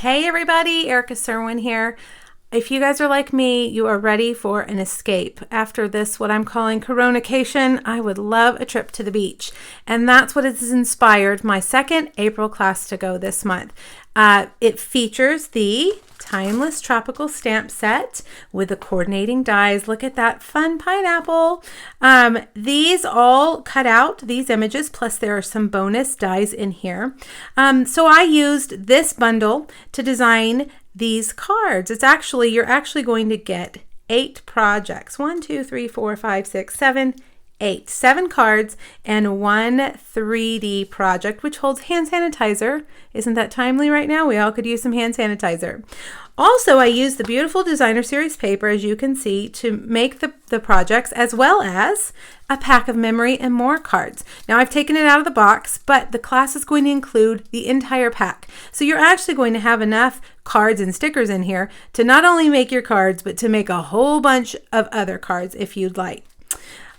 Hey everybody, Erica Serwin here. If you guys are like me, you are ready for an escape. After this, what I'm calling Coronacation, I would love a trip to the beach. And that's what has inspired my second April class to go this month. It features the Timeless Tropical Stamp Set with the coordinating dies. Look at that fun pineapple. These all cut out, these images, plus there are some bonus dies in here. So I used this bundle to design these cards. You're actually going to get 8 projects. 1, 2, 3, 4, 5, 6, 7, 8. 7 cards and 1 3D project, which holds hand sanitizer. Isn't that timely right now? We all could use some hand sanitizer. Also, I used the beautiful designer series paper, as you can see, to make the projects, as well as a pack of memory and more cards. Now, I've taken it out of the box, but the class is going to include the entire pack. So you're actually going to have enough cards and stickers in here to not only make your cards, but to make a whole bunch of other cards if you'd like.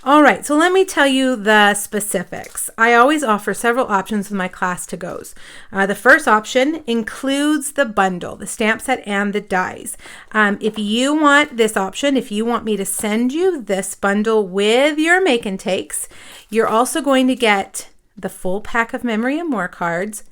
All right, so let me tell you the specifics. I always offer several options with my class to goes. The first option includes the bundle, the stamp set and the dies. If you want this option, if you want me to send you this bundle with your make and takes, you're also going to get the full pack of memory and more cards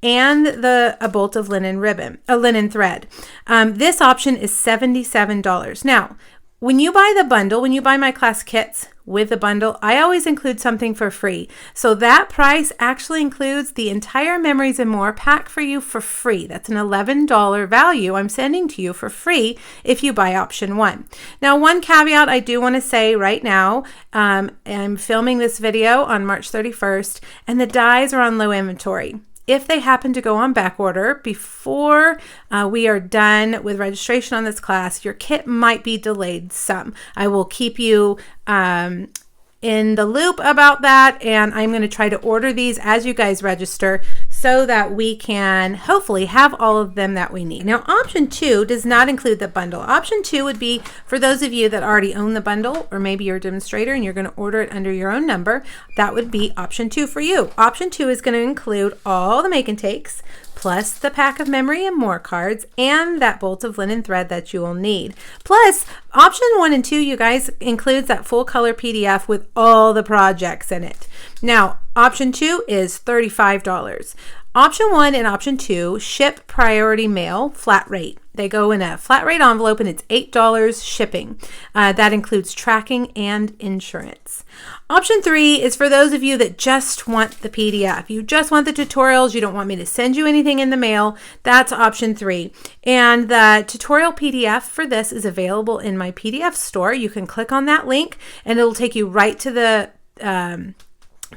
and a bolt of linen thread. This option is $77. Now, when you buy the bundle, when you buy my class kits with the bundle, I always include something for free. So that price actually includes the entire Memories and More pack for you for free. That's an $11 value I'm sending to you for free if you buy option 1. Now, one caveat I do want to say right now, I'm filming this video on March 31st, and the dies are on low inventory. If they happen to go on back order before we are done with registration on this class, your kit might be delayed some. I will keep you in the loop about that, and I'm going to try to order these as you guys register so that we can hopefully have all of them that we need. Now, option 2 does not include the bundle. Option 2 would be for those of you that already own the bundle, or maybe you're a demonstrator and you're going to order it under your own number. That would be option 2 for you. Option 2 is going to include all the make and takes, plus the pack of memory and more cards, and that bolt of linen thread that you will need. Plus, option 1 and 2, you guys, includes that full color PDF with all the projects in it. Now, option 2 is $35. Option 1 and option 2 ship priority mail flat rate. They go in a flat rate envelope and it's $8 shipping. That includes tracking and insurance. Option 3 is for those of you that just want the PDF. You just want the tutorials. You don't want me to send you anything in the mail. That's option 3. And the tutorial PDF for this is available in my PDF store. You can click on that link and it'll take you right to the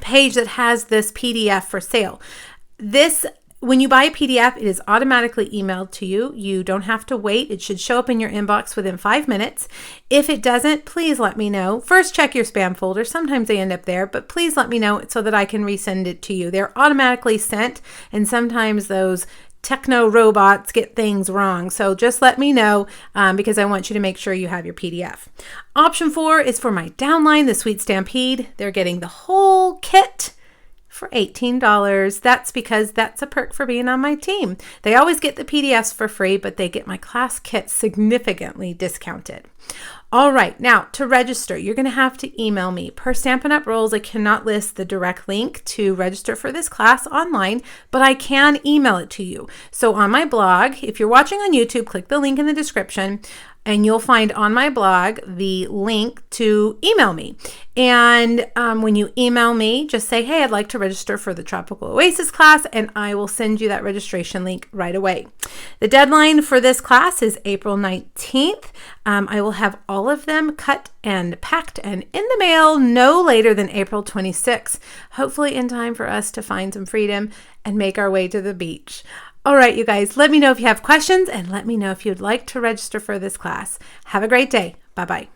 page that has this PDF for sale. When you buy a PDF, it is automatically emailed to you. You don't have to wait. It should show up in your inbox within 5 minutes. If it doesn't, please let me know. First, check your spam folder. Sometimes they end up there, but please let me know so that I can resend it to you. They're automatically sent, and sometimes those techno robots get things wrong. So just let me know because I want you to make sure you have your PDF. Option 4 is for my downline, the Sweet Stampede. They're getting the whole kit for $18. That's because that's a perk for being on my team. They always get the PDFs for free, but they get my class kit significantly discounted. All right, now to register, you're going to have to email me. Per Stampin' Up! Rules, I cannot list the direct link to register for this class online, but I can email it to you. So on my blog, if you're watching on YouTube, click the link in the description, and you'll find on my blog the link to email me. And when you email me, just say, hey, I'd like to register for the Tropical Oasis class, and I will send you that registration link right away. The deadline for this class is April 19th. I will have all of them cut and packed and in the mail no later than April 26th, hopefully in time for us to find some freedom and make our way to the beach. All right, you guys, let me know if you have questions and let me know if you'd like to register for this class. Have a great day. Bye-bye.